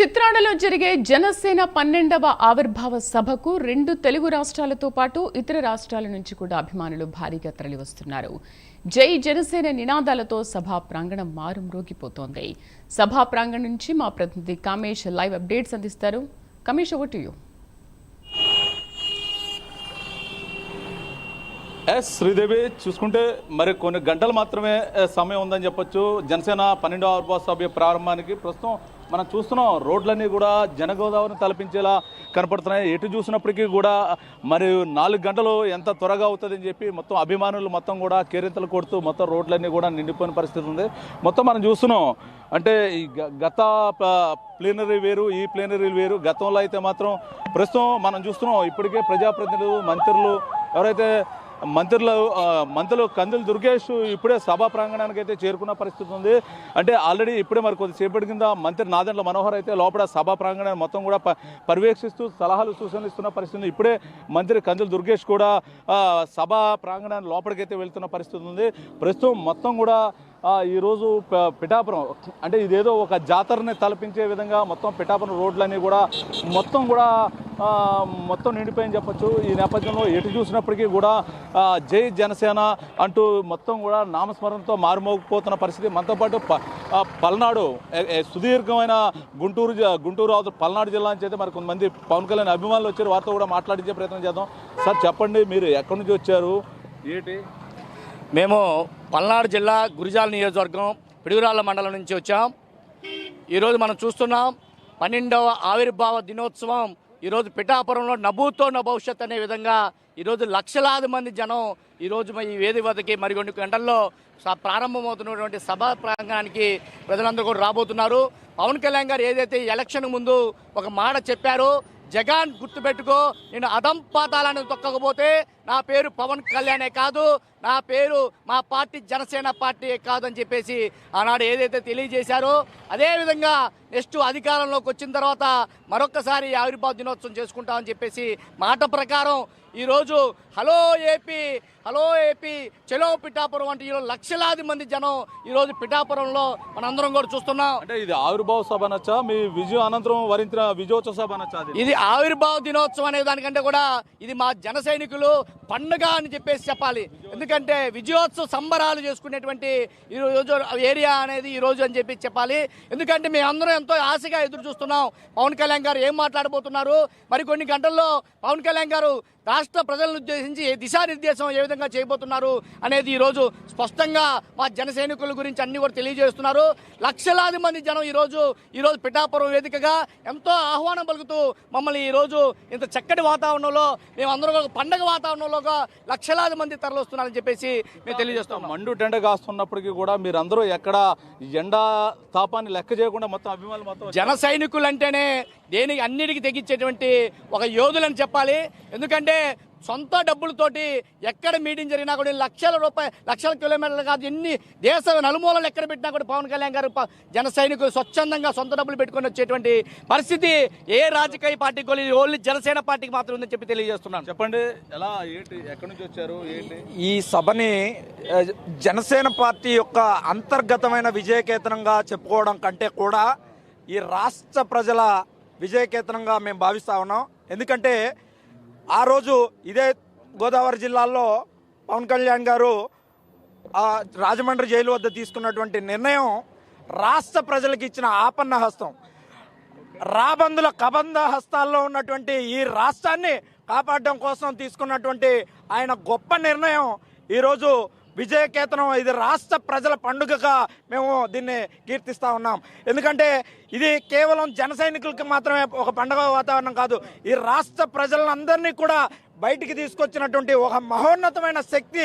చిత్రాడలో జరిగే జనసేన 12వ ఆవిర్భావ సభకు 2 తెలుగు రాష్ట్రాలతో పాటు ఇతర రాష్ట్రాల నుంచి కూడా అభిమానులు భారీగా తరలివస్తున్నారు. జై జనసేన నినాదాలతో సభా ప్రాంగణం మారుమ్రోగిపోతోంది. సభా ప్రాంగణం నుంచి మా ప్రతినిధి కామేష్ లైవ్ అప్డేట్స్ అందిస్తారు. Kamesh, over to you. Sridevi, చూసుకుంటే మరి కొన్ని గంటలు మాత్రమే సమయం ఉందని చెప్పొచ్చు జనసేన 12వ ఆవిర్భావ సభ ప్రారంభానికి. ప్రస్తుతం మనం చూస్తున్నాం రోడ్లన్నీ కూడా జనగోదావరిని తలపించేలా కనపడుతున్నాయి. ఎటు చూసినప్పటికీ కూడా మరి 4 గంటలు ఎంత త్వరగా అవుతుందని చెప్పి మొత్తం అభిమానులు మొత్తం కూడా కేరింతలు కొడుతూ మొత్తం రోడ్లన్నీ కూడా నిండిపోయిన పరిస్థితి ఉంది. మొత్తం మనం చూస్తున్నాం అంటే ఈ గత ప్లీనరీ వేరు, ఈ ప్లీనరీ వేరు. గతంలో అయితే మాత్రం ప్రస్తుతం మనం చూస్తున్నాం ఇప్పటికే ప్రజాప్రతినిధులు, మంత్రులు ఎవరైతే మంత్రులు కందుల దుర్గేష్ ఇప్పుడే సభా ప్రాంగణానికి అయితే చేరుకున్న పరిస్థితి ఉంది. అంటే ఆల్రెడీ ఇప్పుడే మరి కొద్దిసేపటి కింద మంత్రి నాదెండ్ల మనోహర్ అయితే లోపల సభా ప్రాంగణాన్ని మొత్తం కూడా పర్యవేక్షిస్తూ సలహాలు సూచనలు ఇస్తున్న పరిస్థితి. ఇప్పుడే మంత్రి కందుల దుర్గేష్ కూడా సభా ప్రాంగణాన్ని లోపలికైతే వెళ్తున్న పరిస్థితి ఉంది. ప్రస్తుతం మొత్తం కూడా ఈరోజు పిఠాపురం అంటే ఇదేదో ఒక జాతరని తలపించే విధంగా మొత్తం పిఠాపురం రోడ్లన్నీ కూడా మొత్తం నిండిపోయని చెప్పచ్చు. ఈ నేపథ్యంలో ఎటు చూసినప్పటికీ కూడా జై జనసేన అంటూ మొత్తం కూడా నామస్మరణతో మారుమోగిపోతున్న పరిస్థితి. మనతో పాటు పల్నాడు సుదీర్ఘమైన గుంటూరు పల్నాడు జిల్లా నుంచి అయితే మరి కొంతమంది పవన్ కళ్యాణ్ అభిమానులు వచ్చారు. వారితో కూడా మాట్లాడించే ప్రయత్నం చేద్దాం. సార్, చెప్పండి, మీరు ఎక్కడి నుంచి వచ్చారు, ఏంటి? మేము పల్నాడు జిల్లా గురిజాల నియోజకవర్గం పిడుగురాళ్ల మండలం నుంచి వచ్చాం. ఈరోజు మనం చూస్తున్నాం 12వ ఆవిర్భావ దినోత్సవం. ఈరోజు పిఠాపురంలో నభూతో భవిష్యత్ అనే విధంగా ఈరోజు లక్షలాది మంది జనం ఈరోజు ఈ వేదిక వద్దకి మరికొన్ని గంటల్లో ప్రారంభమవుతున్నటువంటి సభా ప్రాంగణానికి ప్రజలందరూ కూడా రాబోతున్నారు. పవన్ కళ్యాణ్ గారు ఏదైతే ఎలక్షన్ ముందు ఒక మాట చెప్పారో, జగన్ గుర్తుపెట్టుకో, నేను అదంపాతాలను తొక్కకపోతే నా పేరు పవన్ కళ్యాణే కాదు, నా పేరు మా పార్టీ జనసేన పార్టీ కాదు అని చెప్పేసి ఆనాడు ఏదైతే తెలియజేశారో, అదేవిధంగా నెక్స్ట్ అధికారంలోకి వచ్చిన తర్వాత మరొక్కసారి ఆవిర్భావ దినోత్సవం చేసుకుంటామని చెప్పేసి మాట ప్రకారం ఈరోజు హలో ఏపీ చలో పిఠాపురం అంటే ఈరోజు లక్షలాది మంది జనం ఈరోజు పిఠాపురంలో మనందరం కూడా చూస్తున్నాం. అంటే ఇది ఆవిర్భావ సభ నచ్చా, మీ విజయం అనంతరం వరించిన విజయోత్సవ సభ నచ్చా? ఇది ఆవిర్భావ దినోత్సవం అనే దానికంటే కూడా ఇది మా జన సైనికులు పండుగ అని చెప్పేసి చెప్పాలి. ఎందుకంటే విజయోత్సవ సంబరాలు చేసుకునేటువంటి ఈరోజు ఏరియా అనేది ఈ రోజు అని చెప్పి చెప్పాలి. ఎందుకంటే మేము అందరం ఎంతో ఆశగా ఎదురు చూస్తున్నాం పవన్ కళ్యాణ్ గారు ఏం మాట్లాడబోతున్నారు. మరి కొన్ని గంటల్లో పవన్ కళ్యాణ్ గారు రాష్ట్ర ప్రజలను ఉద్దేశించి దిశానిర్దేశం ఏ విధంగా చేయబోతున్నారు అనేది ఈరోజు స్పష్టంగా మా జన సైనికుల గురించి అన్ని కూడా తెలియజేస్తున్నారు. లక్షలాది మంది జనం ఈరోజు పిఠాపురం వేదికగా ఎంతో ఆహ్వానం పలుకుతూ మమ్మల్ని ఈరోజు ఇంత చక్కటి వాతావరణంలో మేమందరం ఒక పండగ వాతావరణంలో లక్షలాది మంది తరలిస్తున్నారని చెప్పేసి మేము తెలియజేస్తున్నాం. మండు టెండ కాస్తున్నప్పటికీ కూడా మీరందరూ ఎక్కడ ఎండా తాపాన్ని లెక్క చేయకుండా మొత్తం అభిమానులు మొత్తం జన సైనికులు అంటేనే దేనికి అన్నిటికీ తెగించేటువంటి ఒక యోధులని చెప్పాలి. ఎందుకంటే సొంత డబ్బులతోటి ఎక్కడ మీటింగ్ జరిగినా కూడా లక్షల కిలోమీటర్లు కాదు, ఎన్ని దేశ నలుమూలలు ఎక్కడ పెట్టినా కూడా పవన్ కళ్యాణ్ గారు జన సైనికులు స్వచ్ఛందంగా సొంత డబ్బులు పెట్టుకొని వచ్చేటువంటి పరిస్థితి ఏ రాజకీయ పార్టీకి ఓన్లీ జనసేన పార్టీకి మాత్రం ఉందని చెప్పి తెలియజేస్తున్నాను. చెప్పండి, ఎలా, ఏంటి, ఎక్కడి నుంచి వచ్చారు, ఏంటి? ఈ సభని జనసేన పార్టీ యొక్క అంతర్గతమైన విజయకేతనంగా చెప్పుకోవడం కంటే కూడా ఈ రాష్ట్ర ప్రజల విజయకేతనంగా మేము భావిస్తా ఉన్నాం. ఎందుకంటే ఆ రోజు ఇదే గోదావరి జిల్లాలో పవన్ కళ్యాణ్ గారు రాజమండ్రి జైలు వద్ద తీసుకున్నటువంటి నిర్ణయం రాష్ట్ర ప్రజలకు ఇచ్చిన ఆపన్న హస్తం. రాబందుల కబంధ హస్తాల్లో ఉన్నటువంటి ఈ రాష్ట్రాన్ని కాపాడడం కోసం తీసుకున్నటువంటి ఆయన గొప్ప నిర్ణయం ఈరోజు విజయకేతనం. ఇది రాష్ట్ర ప్రజల పండుగగా మేము దీన్ని కీర్తిస్తూ ఉన్నాం. ఎందుకంటే ఇది కేవలం జన సైనికులకి మాత్రమే ఒక పండుగ వాతావరణం కాదు, ఈ రాష్ట్ర ప్రజలందరినీ కూడా బయటికి తీసుకొచ్చినటువంటి ఒక మహోన్నతమైన శక్తి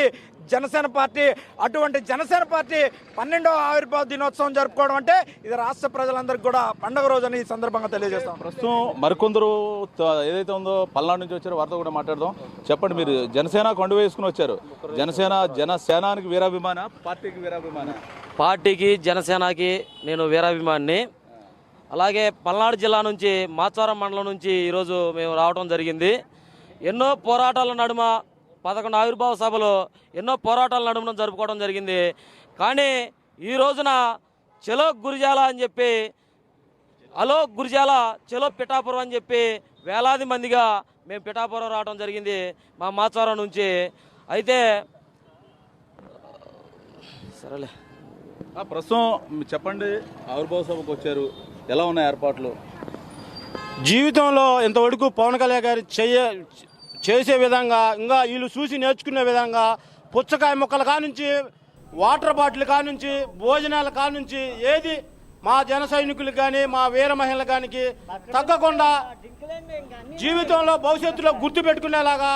జనసేన పార్టీ. అటువంటి జనసేన పార్టీ 12వ ఆవిర్భావ దినోత్సవం జరుపుకోవడం అంటే ఇది రాష్ట్ర ప్రజలందరికీ కూడా పండుగ రోజని ఈ సందర్భంగా తెలియజేస్తాం. ప్రస్తుతం మరికొందరు ఏదైతే ఉందో పల్నాడు నుంచి వచ్చారో వారితో కూడా మాట్లాడదాం. చెప్పండి, మీరు జనసేన కొండ వేసుకుని వచ్చారు. జనసేనానికి వీరాభిమాన, పార్టీకి వీరాభిమాన? పార్టీకి జనసేనకి నేను వీరాభిమాన్ని. అలాగే పల్నాడు జిల్లా నుంచి మాచవరం మండలం నుంచి ఈరోజు మేము రావడం జరిగింది. ఎన్నో పోరాటాల నడుమ 11 ఆవిర్భావ సభలో ఎన్నో పోరాటాల నడుమ జరుపుకోవడం జరిగింది. కానీ ఈ రోజున చలో గురిజాల అని చెప్పి హలో గురిజాల చలో పిఠాపురం అని చెప్పి వేలాది మందిగా మేము పిఠాపురం రావడం జరిగింది మా మాచవరం నుంచి. అయితే సరేలే ప్రస్తుతం చెప్పండి, ఆవిర్భావ సభకు వచ్చారు, ఎలా ఉన్నాయి ఏర్పాట్లు? జీవితంలో ఇంతవరకు పవన్ కళ్యాణ్ గారు చేసే విధంగా, ఇంకా వీళ్ళు చూసి నేర్చుకునే విధంగా పుచ్చకాయ మొక్కల కానుంచి, వాటర్ బాటిల్ కానుంచి, భోజనాల కానుంచి ఏది మా జన సైనికులకు కానీ మా వీర మహిళలకు కానీ తగ్గకుండా జీవితంలో భవిష్యత్తులో గుర్తు పెట్టుకునేలాగా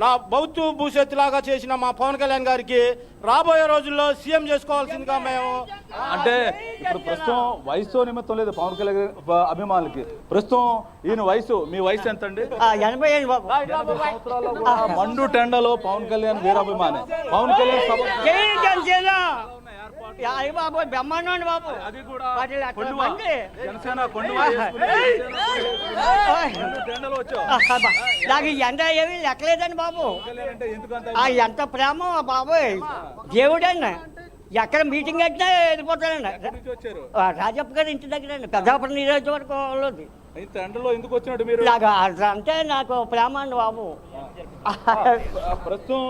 నా భవిష్యత్తులాగా చేసిన మా పవన్ కళ్యాణ్ గారికి రాబోయే రోజుల్లో సీఎం చేసుకోవాల్సిందిగా మేము. అంటే ఇప్పుడు ప్రస్తుతం వయసు నిమిత్తం లేదు పవన్ కళ్యాణ్ అభిమానులకి. ప్రస్తుతం ఈయన వయసు, మీ వయసు ఎంత అండి? 85 బాబు. సంవత్సరాల్లో కూడా మండు టెండలో పవన్ కళ్యాణ్ వీరాభిమాని. పవన్ కళ్యాణ్ బాబు బ్రహ్మాండం బాబు. అది కూడా మంది జనసేన టెండలో వచ్చావు. నాకు ఎంత ఏమి లెక్కలేదండి బాబు. అంటే ఎందుకంత ఎంత ప్రేమ బాబోయ్, దేవుడండి. ఎక్కడ మీటింగ్ పెట్టినా వెళ్ళిపోతాడండి. వచ్చారు? రాజప్ప గారి ఇంటి దగ్గర అండి, పెద్దాపురం నియోజకవర్గంలోది. టెండలో ఎందుకు వచ్చినట్టు మీరు? నాకు అంటే నాకు ప్రేమ అండి బాబు. ప్రస్తుతం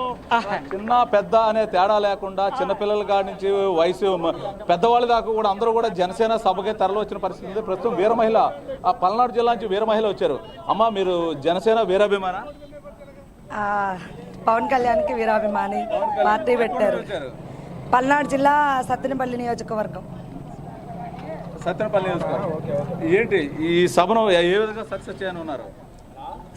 చిన్న పెద్ద అనే తేడా లేకుండా చిన్నపిల్లల కాడి నుంచి వయసు పెద్దవాళ్ళ దాకా కూడా అందరూ కూడా జనసేన సభకే తరలి వచ్చిన పరిస్థితి ఉంది. ప్రస్తుతం వీర మహిళ, ఆ పల్నాడు జిల్లా నుంచి వీర మహిళ వచ్చారు. అమ్మ, మీరు జనసేన వీరాభిమాన? పవన్ కళ్యాణ్కి వీరాభిమాని పార్టీ పెట్టారు. పల్నాడు జిల్లా సత్తెనపల్లి నియోజకవర్గం. సత్తెనపల్లి నియోజకవర్గం. ఏంటి ఈ సభను ఏ విధంగా సక్సెస్ చేయని ఉన్నారు?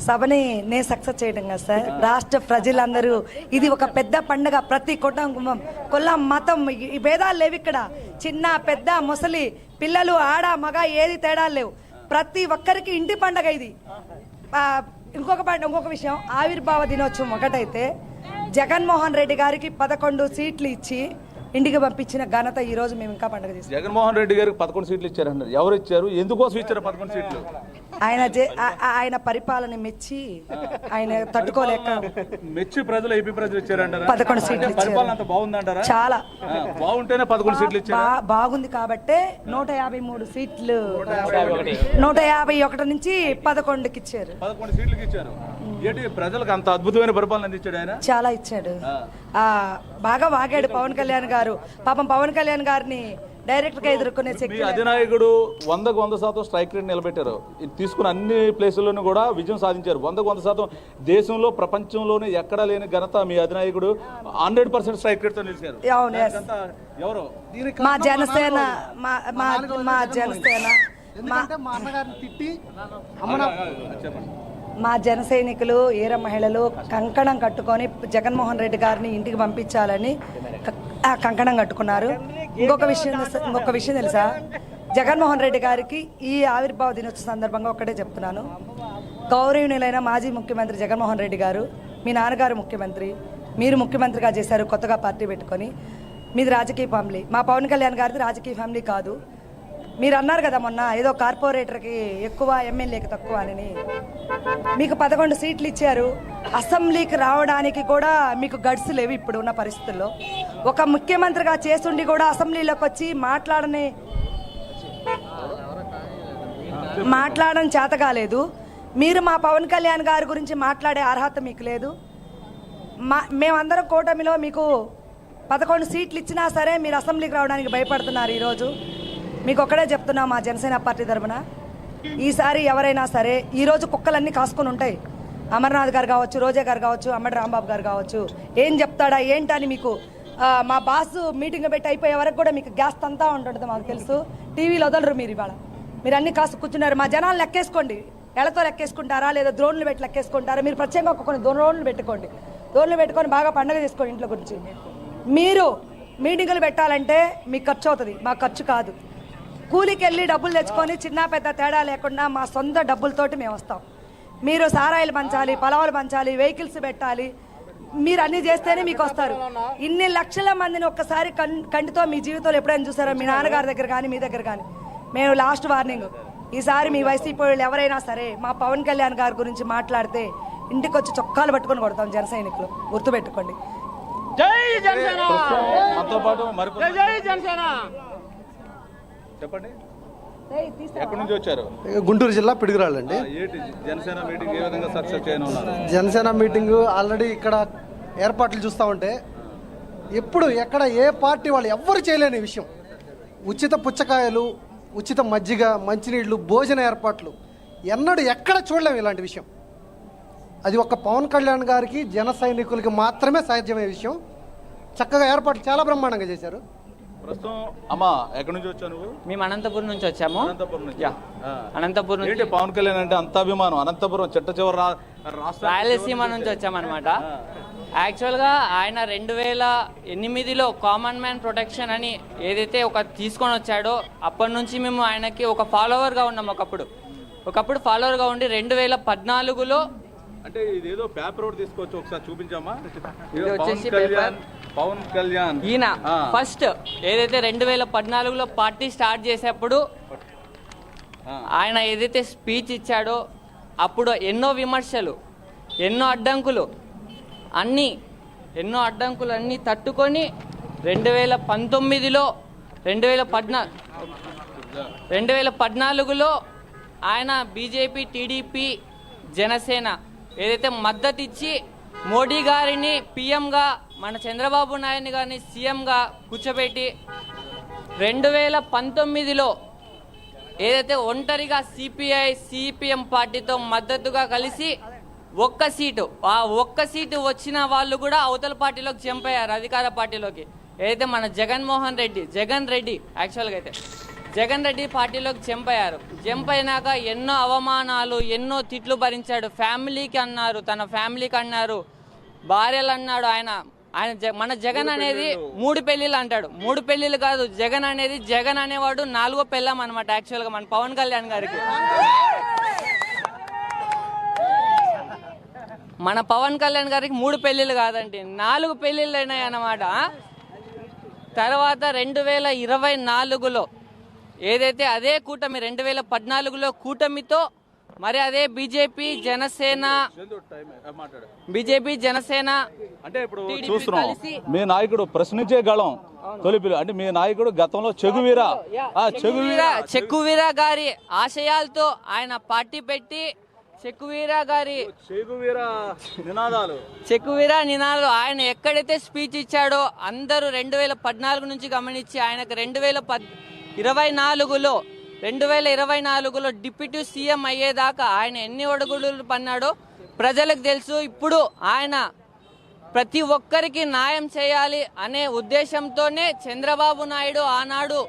సభని నేను సక్సెస్ చేయడం కదా సార్, రాష్ట్ర ప్రజలందరూ ఇది ఒక పెద్ద పండుగ. ప్రతి కుటుంబం, కులం, మతం, ఈ భేదాలు లేవు ఇక్కడ. చిన్న పెద్ద ముసలి పిల్లలు, ఆడ మగ ఏది తేడాలు లేవు. ప్రతి ఒక్కరికి ఇంటి పండుగ ఇది. ఇంకొక విషయం, ఆవిర్భావ దినోత్సవం ఒకటైతే జగన్మోహన్ రెడ్డి గారికి 11 సీట్లు ఇచ్చి ఇంటికి పంపించిన ఘనత ఈ రోజు మేము ఇంకా పండుగ చేస్తాం. జగన్మోహన్ రెడ్డి గారికి 11 సీట్లు ఇచ్చారన్నారు. ఎవరు ఇచ్చారు? ఎందుకోసం ఇచ్చారు 11 సీట్లు? ఆయన పరిపాలన మెచ్చి ఆయన తట్టుకోలేక మెచ్చి ప్రజలు, ఏపీ ప్రజలు ఇచ్చారంటారా? 11 సీట్లు ఇచ్చారు. పరిపాలన అంత బాగుందంటారా? చాలా బాగుంటేనే 11 సీట్లు ఇచ్చారు. బాగుంది కాబట్టే 153 సీట్లు 151 నుంచి 11కి ఇచ్చారు. 11 సీట్లకి ఇచ్చారు. ఏంటి ప్రజలకు అంత అద్భుతమైన పరిపాలన అందించాడు ఆయన? చాలా ఇచ్చాడు. బాగా వాగాడు పవన్ కళ్యాణ్ గారు. పాపం పవన్ కళ్యాణ్ గారిని డైరెక్ట్ గా ఎదుర్కొనే శక్తి. అధినాయకుడు 100% స్ట్రైక్ రేట్ నిలబెట్టారు. తీసుకున్న అన్ని ప్లేసుల్లోనూ కూడా విజయం సాధించారు. 100% దేశంలో ప్రపంచంలోనే ఎక్కడా లేని ఘనత మీ అధినాయకుడు 100% స్ట్రైక్ రేట్ తో నిలిచారు. ఎవరు? మా జనసేన మా జన సైనికులు, ఈర మహిళలు కంకణం కట్టుకొని జగన్మోహన్ రెడ్డి గారిని ఇంటికి పంపించాలని కంకణం కట్టుకున్నారు. ఇంకొక విషయం తెలుసా, జగన్మోహన్ రెడ్డి గారికి ఈ ఆవిర్భావ దినోత్సవ సందర్భంగా ఒక్కటే చెప్తున్నాను. గౌరవనీయులైన మాజీ ముఖ్యమంత్రి జగన్మోహన్ రెడ్డి గారు, మీ నాన్నగారు ముఖ్యమంత్రి, మీరు ముఖ్యమంత్రిగా చేశారు కొత్తగా పార్టీ పెట్టుకొని. మీది రాజకీయ ఫ్యామిలీ. మా పవన్ కళ్యాణ్ గారిది రాజకీయ ఫ్యామిలీ కాదు. మీరు అన్నారు కదా మొన్న ఏదో కార్పొరేటర్కి ఎక్కువ, ఎమ్మెల్యేకి తక్కువ అని. మీకు 11 సీట్లు ఇచ్చారు. అసెంబ్లీకి రావడానికి కూడా మీకు గడ్స్ లేవు ఇప్పుడు ఉన్న పరిస్థితుల్లో. ఒక ముఖ్యమంత్రిగా చేస్తుండి కూడా అసెంబ్లీలోకి వచ్చి మాట్లాడడం చేత కాలేదు. మీరు మా పవన్ కళ్యాణ్ గారి గురించి మాట్లాడే అర్హత మీకు లేదు. మేమందరం కూటమిలో మీకు 11 సీట్లు ఇచ్చినా సరే మీరు అసెంబ్లీకి రావడానికి భయపడుతున్నారు. ఈరోజు మీకు ఒక్కడే చెప్తున్నాం, మా జనసేన పార్టీ తరఫున ఈసారి ఎవరైనా సరే, ఈరోజు కుక్కలన్నీ కాసుకొని ఉంటాయి. అమర్నాథ్ గారు కావచ్చు, రోజా గారు కావచ్చు, అమ్మడి రాంబాబు గారు కావచ్చు. ఏం చెప్తాడా ఏంటని మీకు మా బాస్ మీటింగ్ పెట్టి అయిపోయే వరకు కూడా మీకు గ్యాస్ అంతా ఉంటుంది. మాకు తెలుసు, టీవీలో వదలరు మీరు. ఇవాళ మీరు అన్ని కాసు కూర్చున్నారు. మా జనాలు లెక్కేసుకోండి. ఎలతో లెక్కేసుకుంటారా లేదా డ్రోన్లు పెట్టి లెక్కేసుకుంటారా? మీరు ప్రత్యేకంగా కొన్ని డ్రోన్లు పెట్టుకోండి. డ్రోన్లు పెట్టుకొని బాగా పండుగ చేసుకోండి ఇంట్లో గురించి. మీరు మీటింగులు పెట్టాలంటే మీకు ఖర్చు అవుతుంది, మాకు ఖర్చు కాదు. కూలికి వెళ్ళి డబ్బులు తెచ్చుకొని చిన్న పెద్ద తేడా లేకుండా మా సొంత డబ్బులతోటి మేము వస్తాం. మీరు సారాయిలు పంచాలి, పొలవాలు పంచాలి, వెహికల్స్ పెట్టాలి. మీరు అన్నీ చేస్తేనే మీకు వస్తారు. ఇన్ని లక్షల మందిని ఒక్కసారి కంటితో మీ జీవితంలో ఎప్పుడైనా చూసారో? మీ నాన్నగారి దగ్గర కానీ మీ దగ్గర కానీ. మేము లాస్ట్ వార్నింగ్, ఈసారి మీ వైసీపీ వాళ్ళు ఎవరైనా సరే మా పవన్ కళ్యాణ్ గారి గురించి మాట్లాడితే ఇంటికి వచ్చి చొక్కాలు పట్టుకొని కొడతాం జన సైనికులు, గుర్తుపెట్టుకోండి. మనతో పాటు చెప్పండి. ఎక్కడి నుంచి వచ్చారు? గుంటూరు జిల్లా పిడుగురాళ్ళండి. ఏంటి జనసేన మీటింగ్ ఏ విధంగా సక్సెస్ చేయనున్నారు? జనసేన మీటింగ్ ఆల్రెడీ ఇక్కడ ఏర్పాట్లు చూస్తూ ఉంటే ఎప్పుడు ఎక్కడ ఏ పార్టీ వాళ్ళు ఎవ్వరు చేయలేని విషయం. ఉచిత పుచ్చకాయలు, ఉచిత మజ్జిగ, మంచినీళ్ళు, భోజన ఏర్పాట్లు ఎన్నడూ ఎక్కడ చూడలేము ఇలాంటి విషయం. అది ఒక్క పవన్ కళ్యాణ్ గారికి, జన సైనికులకి మాత్రమే సాధ్యమయ్యే విషయం. చక్కగా ఏర్పాట్లు చాలా బ్రహ్మాండంగా చేశారు. ప్రస్తుతం అమ్మా ఎక్కడి నుంచి వచ్చావు నువ్వు? మేము అనంతపురం నుంచి వచ్చాము. అనంతపురం నుంచి. అనంతపురం నుంచి ఏంటి పవన్ కళ్యాణ్ అంటే అంత అభిమానం? అనంతపురం చిట్ట చివరి రాష్ట్ర రాయలసీమ నుంచి వచ్చామన్నమాట. యాక్చువల్గా ఆయన 2008లో కామన్ మ్యాన్ ప్రొటెక్షన్ అని ఏదైతే తీసుకొని వచ్చాడో అప్పటి నుంచి మేము ఆయనకి ఒక ఫాలోవర్గా ఉన్నాం. ఒకప్పుడు ఫాలోవర్గా ఉండి 2014లో అంటే ఇదేదో పేపర్ ఒకటి తీసుకొచ్చి ఒకసారి చూపించామా? ఇది వచ్చేసి పవన్ కళ్యాణ్ ఈయన ఫస్ట్ ఏదైతే 2014లో పార్టీ స్టార్ట్ చేసేప్పుడు ఆయన ఏదైతే స్పీచ్ ఇచ్చాడో అప్పుడు ఎన్నో విమర్శలు, ఎన్నో అడ్డంకులు అన్నీ తట్టుకొని 2014లో ఆయన బీజేపీ, టీడీపీ, జనసేన ఏదైతే మద్దతు ఇచ్చి మోడీ గారిని పిఎంగా, మన చంద్రబాబు నాయుడు గారిని సీఎంగా కూర్చోబెట్టి 2019లో ఏదైతే ఒంటరిగా సిపిఐ, సిపిఎం పార్టీతో మద్దతుగా కలిసి ఒక్క సీటు వచ్చిన వాళ్ళు కూడా అవతల పార్టీలోకి జంప్ అయ్యారు, అధికార పార్టీలోకి. ఏదైతే మన జగన్ రెడ్డి యాక్చువల్గా అయితే జగన్ రెడ్డి పార్టీలోకి జంప్ అయ్యారు. జంప్ అయినాక ఎన్నో అవమానాలు, ఎన్నో తిట్లు భరించాడు. ఫ్యామిలీకి అన్నారు, తన ఫ్యామిలీకి అన్నారు, భార్యలు అన్నాడు. మన జగన్ అనేది 3 పెళ్లిళ్ళు అంటాడు. 3 పెళ్లిళ్ళు కాదు, జగన్ అనేవాడు 4వ పెళ్ళాం అనమాట యాక్చువల్గా మన పవన్ కళ్యాణ్ గారికి. మన పవన్ కళ్యాణ్ గారికి 3 పెళ్లిళ్ళు కాదండి, 4 పెళ్లిళ్ళు అయినాయి అన్నమాట. తర్వాత 2024లో ఏదైతే అదే కూటమి 2014లో కూటమితో మరి అదే బీజేపీ జనసేన అంటే ఇప్పుడు చూస్తున్నాం మీ నాయకుడు ప్రశ్నించే గళం తొలిపిలు అంటే మీ నాయకుడు గతంలో చెక్కువీరా గారి ఆశయాలతో ఆయన పార్టీ పెట్టి చెక్కువీరా నినాదాలు ఆయన ఎక్కడైతే స్పీచ్ ఇచ్చాడో అందరూ 2014 నుంచి గమనించి ఆయనకు 2024లో డిప్యూటీ సీఎం అయ్యేదాకా ఆయన ఎన్ని ఒడుగుడులు పన్నాడో ప్రజలకు తెలుసు. ఇప్పుడు ఆయన ప్రతి ఒక్కరికి న్యాయం చేయాలి అనే ఉద్దేశంతోనే చంద్రబాబు నాయుడు ఆనాడు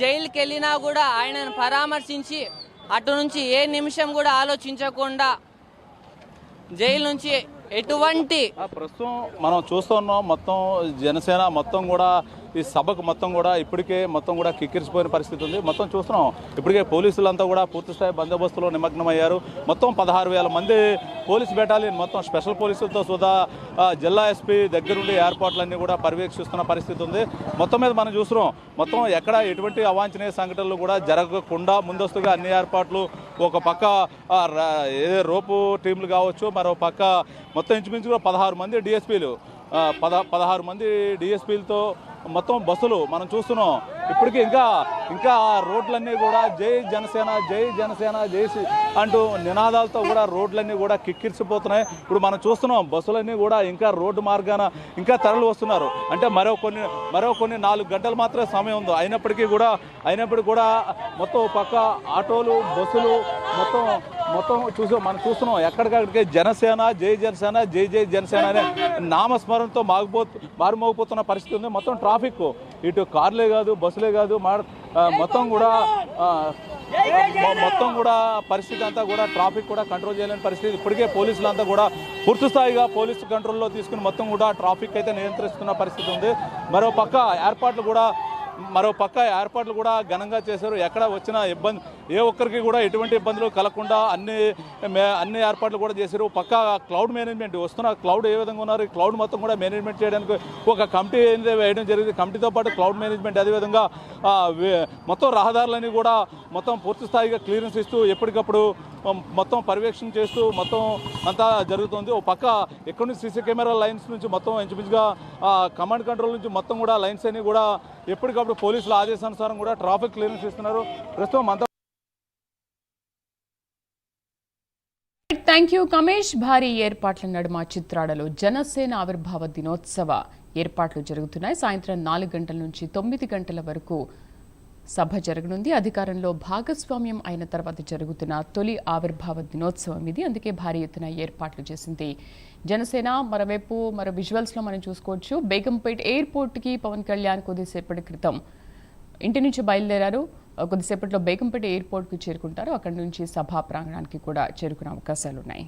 జైలుకి వెళ్ళినా కూడా ఆయనను పరామర్శించి అటు నుంచి ఏ నిమిషం కూడా ఆలోచించకుండా జైలు నుంచి ఎటువంటి ప్రస్తుతం మనం చూస్తున్నాం. మొత్తం జనసేన మొత్తం కూడా ఈ సభకు మొత్తం కూడా ఇప్పటికే మొత్తం కూడా కిక్కిరిసిపోయిన పరిస్థితి ఉంది. మొత్తం చూస్తున్నాం ఇప్పటికే పోలీసులంతా కూడా పూర్తిస్థాయి బందోబస్తులో నిమగ్నమయ్యారు. మొత్తం 16,000 మంది పోలీస్ బెటాలియన్ మొత్తం స్పెషల్ పోలీసులతో సుధా జిల్లా ఎస్పీ దగ్గరుండి ఏర్పాట్లన్నీ కూడా పర్యవేక్షిస్తున్న పరిస్థితి ఉంది. మొత్తం మీద మనం చూస్తున్నాం మొత్తం ఎక్కడ ఎటువంటి అవాంఛనీయ సంఘటనలు కూడా జరగకుండా ముందస్తుగా అన్ని ఏర్పాట్లు ఒక పక్క రోపు టీంలు కావచ్చు, మరో పక్క మొత్తం ఇంచుమించుగా 16 మంది డిఎస్పీలు 16 మంది డిఎస్పీలతో మొత్తం బస్సులు మనం చూస్తున్నాం. ఇప్పటికీ ఇంకా రోడ్లన్నీ కూడా జై జనసేన అంటూ నినాదాలతో కూడా రోడ్లన్నీ కూడా కిక్కిరిసిపోతున్నాయి. ఇప్పుడు మనం చూస్తున్నాం బస్సులన్నీ కూడా ఇంకా రోడ్డు మార్గాన ఇంకా తరలి వస్తున్నారు. అంటే మరో కొన్ని 4 గంటలు మాత్రమే సమయం ఉంది. అయినప్పటికీ కూడా మొత్తం పక్క ఆటోలు, బస్సులు మొత్తం మనం చూస్తున్నాం ఎక్కడికక్కడికే జనసేన జై జనసేన అనే నామస్మరణతో మారుమోగిపోతున్న పరిస్థితి ఉంది. మొత్తం ట్రాఫిక్ ఇటు కార్లే కాదు, బస్సులే కాదు, మొత్తం కూడా పరిస్థితి అంతా కూడా ట్రాఫిక్ కూడా కంట్రోల్ చేయలేని పరిస్థితి. ఇప్పటికే పోలీసులు అంతా కూడా పూర్తి స్థాయిగా పోలీసు కంట్రోల్లో తీసుకుని మొత్తం కూడా ట్రాఫిక్ అయితే నియంత్రిస్తున్న పరిస్థితి ఉంది. మరో పక్క ఏర్పాట్లు కూడా ఘనంగా చేశారు. ఎక్కడ వచ్చిన ఇబ్బంది ఏ ఒక్కరికి కూడా ఎటువంటి ఇబ్బందులు కలగకుండా అన్ని ఏర్పాట్లు కూడా చేశారు. పక్క క్లౌడ్ మేనేజ్మెంట్ వస్తున్న క్లౌడ్ ఏ విధంగా ఉన్నారు, ఈ క్లౌడ్ మొత్తం కూడా మేనేజ్మెంట్ చేయడానికి ఒక కమిటీ వేయడం జరిగింది. కమిటీతో పాటు క్లౌడ్ మేనేజ్మెంట్ అదేవిధంగా మొత్తం రహదారులని కూడా మొత్తం పూర్తి స్థాయిగా క్లియరెన్స్ ఇస్తూ ఎప్పటికప్పుడు మొత్తం పర్యవేక్షణ చేస్తూ మొత్తం అంతా జరుగుతుంది. ఓ పక్క ఎక్కడి నుంచి సీసీ కెమెరా లైన్స్ నుంచి మొత్తం ఇంచుమించుగా కమాండ్ కంట్రోల్ నుంచి మొత్తం కూడా లైన్స్ అన్ని కూడా ఎప్పటికప్పుడు పోలీసుల ఆదేశానుసారం కూడా ట్రాఫిక్ క్లియరెన్స్ ఇస్తున్నారు. ప్రస్తుతం థ్యాంక్ యూ కమేష్. భారీ ఏర్పాట్ల నడుమ చిత్రాడలో జనసేన ఆవిర్భావ దినోత్సవ ఏర్పాట్లు జరుగుతున్నాయి. సాయంత్రం 4 గంటల నుంచి 9 గంటల వరకు సభ జరగనుంది. అధికారంలో భాగస్వామ్యం అయిన తర్వాత జరుగుతున్న తొలి ఆవిర్భావ దినోత్సవం ఇది. అందుకే భారీ ఎత్తున ఏర్పాట్లు చేసింది జనసేన. మరో విజువల్స్లో మనం చూసుకోవచ్చు. బేగంపేట్ ఎయిర్పోర్ట్కి పవన్ కళ్యాణ్ కొద్దిసేపటి క్రితం ఇంటి నుంచి బయలుదేరారు. కొద్దిసేపట్లో బేగంపేట ఎయిర్పోర్ట్కి చేరుకుంటారు. అక్కడి నుంచి సభా ప్రాంగణానికి కూడా చేరుకునే అవకాశాలున్నాయి.